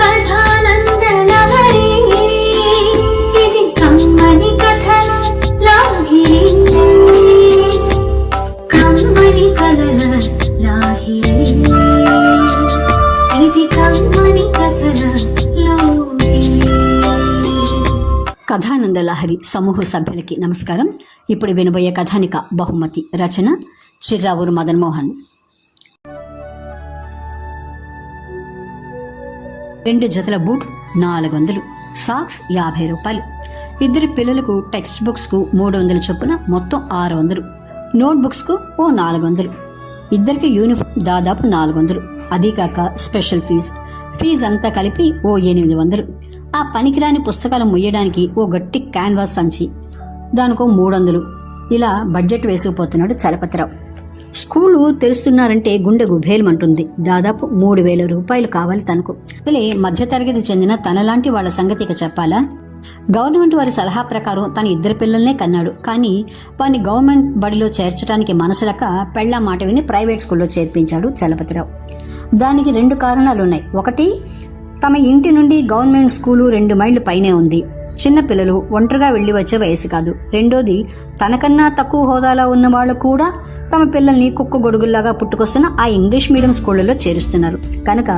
కథానంద లహరి ఇది కమ్మని కథల లాహిరి కమ్మని కలల లాహిరి ఇది కమ్మని కథల లాహిరి. కథానంద లహరి సమూహ సభ్యులకి నమస్కారం. ఇప్పుడు వినబోయే కథానిక బహుమతి రచన చిర్రావూరు మదన్ మోహన్. 2 జతల బూట్లు 400, సాక్స్ 50 రూపాయలు. 2 పిల్లలకు టెక్స్ట్ బుక్స్కు 300 చొప్పున మొత్తం 600, నోట్ బుక్స్కు ఓ 400, 2కి యూనిఫామ్ దాదాపు 400. అదీ కాక స్పెషల్ ఫీజు అంతా కలిపి ఓ 800. ఆ పనికిరాని పుస్తకాలు ముయ్యడానికి ఓ గట్టి క్యాన్వాస్ సంచి, దానికో 300. ఇలా బడ్జెట్ వేసుకుపోతున్నాడు చలపతిరావు. స్కూలు తెరుస్తున్నారంటే గుండె గుభేలమంటుంది. దాదాపు 3000 రూపాయలు కావాలి తనకు. అసలే మధ్యతరగతి చెందిన తనలాంటి వాళ్ళ సంగతి ఇక చెప్పాలా? గవర్నమెంట్ వారి సలహా ప్రకారం తన 2 పిల్లల్నే కన్నాడు. కానీ వారిని గవర్నమెంట్ బడిలో చేర్చడానికి మనసులక పెళ్ళా మాట విని ప్రైవేట్ స్కూల్లో చేర్పించాడు చలపతిరావు. దానికి 2 కారణాలున్నాయి. ఒకటి, తమ ఇంటి నుండి గవర్నమెంట్ స్కూలు 2 మైళ్ళు పైనే ఉంది. చిన్న పిల్లలు ఒంటరిగా వెళ్లి వచ్చే వయసు కాదు. రెండోది, తనకన్నా తక్కువ హోదాలో ఉన్న వాళ్ళు కూడా తమ పిల్లల్ని కుక్క గొడుగుల్లాగా పుట్టుకొస్తున్న ఆ ఇంగ్లీష్ మీడియం స్కూళ్లలో చేరుస్తున్నారు. కనుక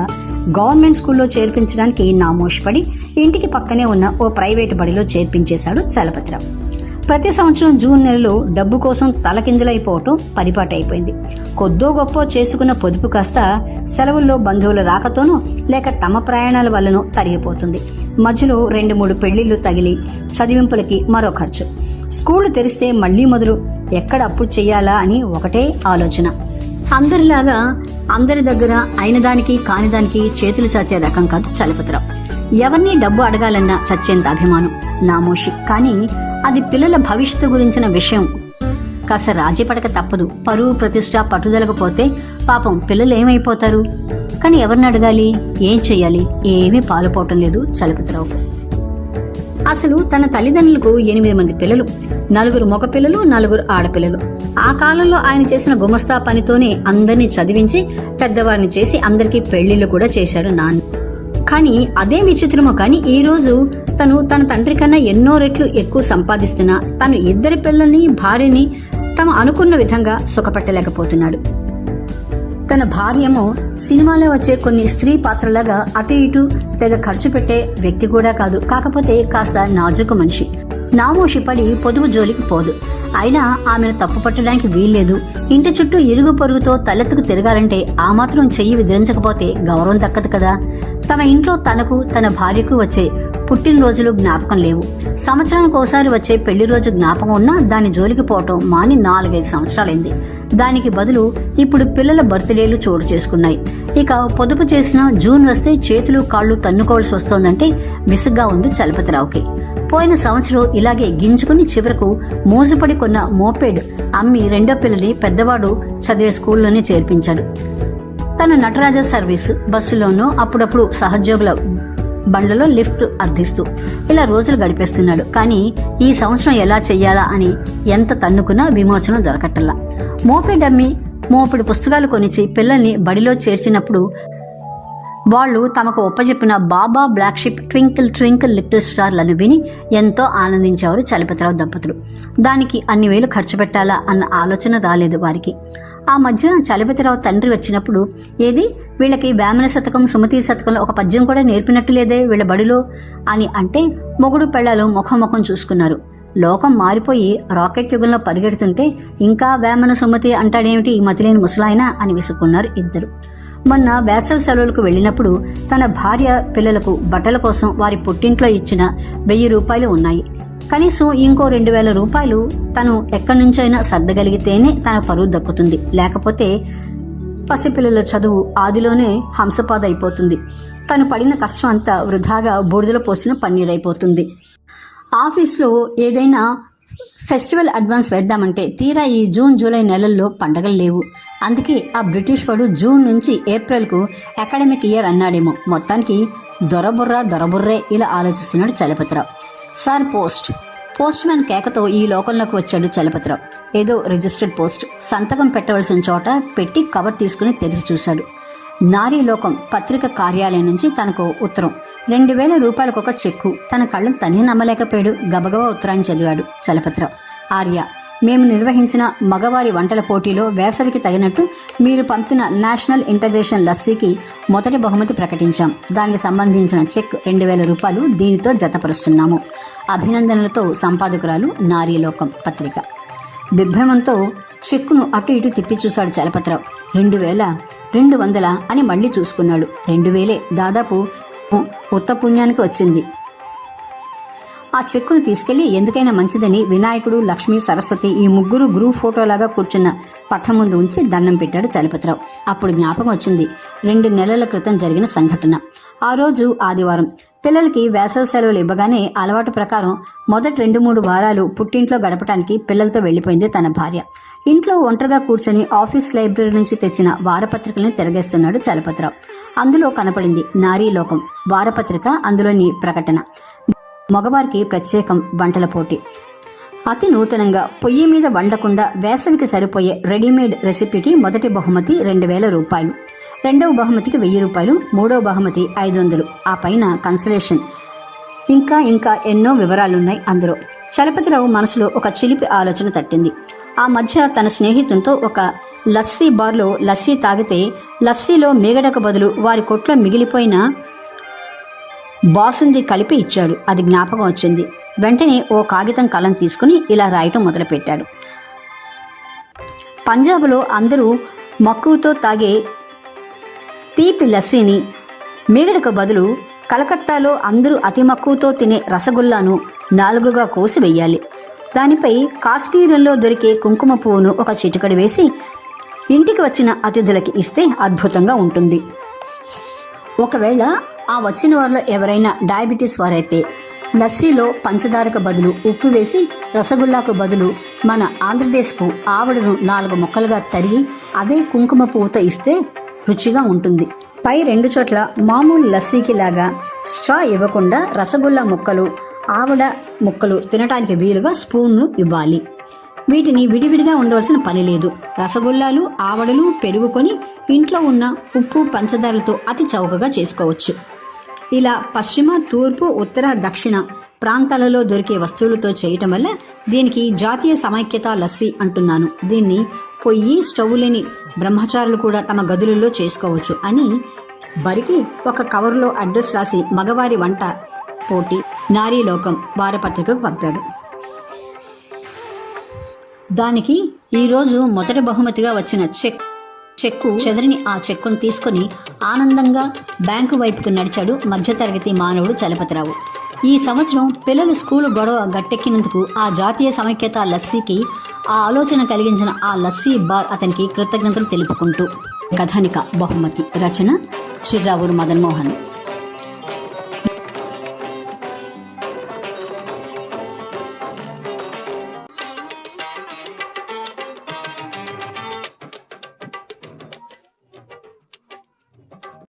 గవర్నమెంట్ స్కూల్లో చేర్పించడానికి నామోషపడి ఇంటికి పక్కనే ఉన్న ఓ ప్రైవేటు బడిలో చేర్పించేశాడు చలపతిరావు. ప్రతి సంవత్సరం జూన్ నెలలో డబ్బు కోసం తలకిందులైపోవటం పరిపాటైపోయింది. కొద్దో గొప్ప చేసుకున్న పొదుపు కాస్త సెలవుల్లో బంధువుల రాకతోనూ లేక తమ ప్రయాణాల వల్లనూ తరిగిపోతుంది. మధ్యలో 2-3 పెళ్లిళ్లు తగిలి చదివింపులకి మరో ఖర్చు. స్కూళ్లు తెరిస్తే మళ్లీ మొదలు, ఎక్కడ అప్పులు చెయ్యాలా అని ఒకటే ఆలోచన. అందరిలాగా అందరి దగ్గర అయిన దానికి కాని దానికి చేతులు చాచే రకం కాదు చలపతిరావు. ఎవరిని డబ్బు అడగాలన్నా చచ్చేంత అభిమానం, నామోషి. కానీ అది పిల్లల భవిష్యత్తు గురించిన విషయం. కాస్త రాజీ పడక తప్పదు. పరువు ప్రతిష్ట పట్టుదలకు పోతే పాపం పిల్లలు ఏమైపోతారు? కానీ ఎవరిని అడగాలి, ఏం చెయ్యాలి? ఏమీ పాలుపోవటం లేదు చలపతిరావుకు. అసలు తన తల్లిదండ్రులకు 8 మంది పిల్లలు, 4 మగ పిల్లలు, 4 ఆడపిల్లలు. ఆ కాలంలో ఆయన చేసిన గుమస్తా పనితోనే అందరినీ చదివించి పెద్దవారిని చేసి అందరికీ పెళ్లిళ్లు కూడా చేశాడు నాన్న. కానీ అదే విచిత్రమో కానీ ఈ రోజు తను తన తండ్రి కన్నా ఎన్నో రెట్లు ఎక్కువ సంపాదిస్తున్నా తను 2 పిల్లల్ని భార్యని తమ అనుకున్న విధంగా సుఖపెట్టలేకపోతున్నాడు. తన భార్యేమో సినిమాలో వచ్చే కొన్ని స్త్రీ పాత్రలాగా అటు ఇటు తెగ ఖర్చు పెట్టే వ్యక్తి కూడా కాదు. కాకపోతే కాస్త నాజుకు మనిషి. నామోషి పడి పొదుపు జోలికి పోదు. అయినా ఆమెను తప్పు పట్టడానికి వీల్లేదు. ఇంటి చుట్టూ ఇరుగు పొరుగుతో తలెత్తుకు తిరగాలంటే ఆ మాత్రం చెయ్యి విదిలించకపోతే గౌరవం దక్కదు కదా. తమ ఇంట్లో తనకు తన భార్యకు వచ్చే పుట్టినరోజులు జ్ఞాపకం లేవు. సంవత్సరానికి ఒకసారి వచ్చే పెళ్లి రోజు జ్ఞాపకం ఉన్నా దాని జోలికి పోవటం మాని 4-5 సంవత్సరాలైంది. దానికి బదులు ఇప్పుడు పిల్లల బర్త్డేలు చోటు చేసుకున్నాయి. ఇక పొదుపు చేసిన జూన్ వస్తే చేతులు కాళ్లు తన్నుకోవాల్సి వస్తోందంటే విసుగ్గా ఉంది చలపతిరావుకి. పోయిన సంవత్సరం ఇలాగే గింజుకుని చివరకు మోజుపడి కొన్న మోపెడ్ అమ్మి 2వ పిల్లని పెద్దవాడు చదివే స్కూల్లోనే చేర్పించాడు. తన నటరాజ సర్వీస్ బస్సులోనూ అప్పుడప్పుడు సహోద్యోగుల బండ్లలో లిఫ్ట్ అర్థిస్తూ ఇలా రోజులు గడిపేస్తున్నాడు. కానీ ఈ సంవత్సరం ఎలా చెయ్యాలా అని ఎంత తన్నుకున్నా విమోచనం దొరకట్టల్లా. మోపెడ్ అమ్మి మోపెడు పుస్తకాలు కొనిచ్చి పిల్లల్ని బడిలో చేర్చినప్పుడు వాళ్లు తమకు ఒప్పజెప్పిన baba black sheep twinkle twinkle little స్టార్లను విని ఎంతో ఆనందించేవారు చలపతిరావు దంపతులు. దానికి అన్ని వేలు ఖర్చు పెట్టాలా అన్న ఆలోచన రాలేదు వారికి. ఆ మధ్య చలపతిరావు తండ్రి వచ్చినప్పుడు, ఏది వీళ్ళకి వేమన శతకం సుమతి శతకంలో ఒక పద్యం కూడా నేర్పినట్టు లేదే వీళ్ళ బడిలో అని అంటే మొగుడు పెళ్లాలు ముఖం చూసుకున్నారు. లోకం మారిపోయి రాకెట్ యుగంలో పరిగెడుతుంటే ఇంకా వేమన సుమతి అంటాడేమిటి ఈ మతిలేని ముసలాయన అని విసుక్కున్నారు ఇద్దరు. మొన్న వేసవి సెలవులకు వెళ్లినప్పుడు తన భార్య పిల్లలకు బట్టల కోసం వారి పుట్టింట్లో ఇచ్చిన 1000 రూపాయలు ఉన్నాయి. కనీసం ఇంకో 2000 రూపాయలు తను ఎక్కడి నుంచైనా సర్దగలిగితేనే తన పరువు దక్కుతుంది. లేకపోతే పసిపిల్లల చదువు ఆదిలోనే హంసపాద అయిపోతుంది. తను పడిన కష్టం అంతా వృధాగా బూడిదలో పోసిన పన్నీరైపోతుంది. ఆఫీస్లో ఏదైనా ఫెస్టివల్ అడ్వాన్స్ వేద్దామంటే తీరా ఈ జూన్ జూలై నెలల్లో పండగలు లేవు. అందుకే ఆ బ్రిటిష్ వాడు జూన్ నుంచి ఏప్రిల్కు అకాడమిక్ ఇయర్ అన్నాడేమో. మొత్తానికి దొరబుర్రే ఇలా ఆలోచిస్తున్నాడు చలపతిరావు. సార్ పోస్ట్ మ్యాన్ కేకతో ఈ లోకంలోకి వచ్చాడు చలపతిరావు. ఏదో రిజిస్టర్డ్ పోస్ట్. సంతకం పెట్టవలసిన చోట పెట్టి కవర్ తీసుకుని తెరిచి చూశాడు. నారీలోకం పత్రిక కార్యాలయం నుంచి తనకు ఉత్తరం. 2000 రూపాయలకు ఒక చెక్కు. తన కళ్ళను తనే నమ్మలేకపోయాడు. గబగబా ఉత్తరాన్ని చదివాడు చలపతిరావు. ఆర్య, మేము నిర్వహించిన మగవారి వంటల పోటీలో వేసవికి తగినట్టు మీరు పంపిన నేషనల్ ఇంటగ్రేషన్ లస్సీకి మొదటి బహుమతి ప్రకటించాం. దానికి సంబంధించిన చెక్ 2000 రూపాయలు దీనితో జతపరుస్తున్నాము. అభినందనలతో సంపాదకురాలు, నారీలోకం పత్రిక. విభ్రమంతో చెక్కును అటు ఇటు తిప్పి చూశాడు చలపతిరావు. 2200 అని మళ్ళీ చూసుకున్నాడు. 2000 దాదాపు ఉత్త పుణ్యానికి వచ్చింది. ఆ చెక్కును తీసుకెళ్లి ఎందుకైనా మంచిదని వినాయకుడు, లక్ష్మి, సరస్వతి ఈ ముగ్గురు గ్రూప్ ఫోటోలాగా కూర్చున్న పట్టం ముందు ఉంచి దండం పెట్టాడు చలపతిరావు. అప్పుడు జ్ఞాపకం వచ్చింది 2 నెలల క్రితం జరిగిన సంఘటన. ఆ రోజు ఆదివారం. పిల్లలకి వేసవి సెలవులు ఇవ్వగానే అలవాటు ప్రకారం మొదటి 2-3 వారాలు పుట్టింట్లో గడపడానికి పిల్లలతో వెళ్లిపోయింది తన భార్య. ఇంట్లో ఒంటరిగా కూర్చొని ఆఫీస్ లైబ్రరీ నుంచి తెచ్చిన వారపత్రికలను తిరగేస్తున్నాడు చలపతిరావు. అందులో కనపడింది నారీలోకం వారపత్రిక. అందులోని ప్రకటన, మగవారికి ప్రత్యేకం వంటల పోటీ. అతి నూతనంగా పొయ్యి మీద వండకుండా వేసవికి సరిపోయే రెడీమేడ్ రెసిపీకి మొదటి బహుమతి 2000 రూపాయలు, రెండవ బహుమతికి 1000 రూపాయలు, మూడవ బహుమతి 500, ఆ పైన కన్సలేషన్. ఇంకా ఎన్నో వివరాలున్నాయి అందులో. చలపతిరావు మనసులో ఒక చిలిపి ఆలోచన తట్టింది. ఆ మధ్య తన స్నేహితునితో ఒక లస్సీ బార్లో లస్సీ తాగితే లస్సీలో మీగడకు బదులు వారి కొట్లో మిగిలిపోయిన బాసుంది కలిపి ఇచ్చాడు. అది జ్ఞాపకం వచ్చింది. వెంటనే ఓ కాగితం కలం తీసుకుని ఇలా రాయటం మొదలుపెట్టాడు. పంజాబులో అందరూ మక్కువతో తాగే తీపి లస్సీని మీగడకు బదులు కలకత్తాలో అందరూ అతి మక్కువతో తినే రసగుల్లాను 4గా కోసి వెయ్యాలి. దానిపై కాశ్మీరంలో దొరికే కుంకుమ పువ్వును ఒక చిటికడి వేసి ఇంటికి వచ్చిన అతిథులకి ఇస్తే అద్భుతంగా ఉంటుంది. ఒకవేళ ఆ వచ్చిన వారిలో ఎవరైనా డయాబెటీస్ వారైతే లస్సీలో పంచదారకు బదులు ఉప్పు వేసి రసగుల్లాకు బదులు మన ఆంధ్రదేశపు ఆవడను 4 ముక్కలుగా తరిగి అదే కుంకుమ పువ్వుతో ఇస్తే రుచిగా ఉంటుంది. పై 2 చోట్ల మామూలు లస్సీకి లాగా స్ట్రా ఇవ్వకుండా రసగుల్లా ముక్కలు, ఆవడ ముక్కలు తినటానికి వీలుగా స్పూన్ను ఇవ్వాలి. వీటిని విడివిడిగా ఉండవలసిన పని లేదు. రసగుల్లాలు, ఆవడలు పెరుగుకొని ఇంట్లో ఉన్న ఉప్పు, పంచదారలతో అతి చౌకగా చేసుకోవచ్చు. ఇలా పశ్చిమ, తూర్పు, ఉత్తర, దక్షిణ ప్రాంతాలలో దొరికే వస్తువులతో చేయటం వల్ల దీనికి జాతీయ సమైక్యత లస్సీ అంటున్నాను. దీన్ని పొయ్యి, స్టవ్ లేని బ్రహ్మచారులు కూడా తమ గదులలో చేసుకోవచ్చు అని బరికి ఒక కవర్లో అడ్రస్ రాసి మగవారి వంట పోటీ నారీలోకం వారపత్రికకు పంపాడు. దానికి ఈరోజు మొదటి బహుమతిగా వచ్చిన చెక్కు చెదరిని ఆ చెక్కును తీసుకుని ఆనందంగా బ్యాంకు వైపుకు నడిచాడు మధ్యతరగతి మానవుడు చలపతిరావు. ఈ సంవత్సరం పిల్లల స్కూలు గొడవ గట్టెక్కినందుకు ఆ జాతీయ సమైక్యత లస్సీకి ఆ ఆలోచన కలిగించిన ఆ లస్సీ బార్ అతనికి కృతజ్ఞతలు తెలుపుకుంటూ. కథానిక బహుమతి రచన చిర్రావూరు మదన్మోహన్.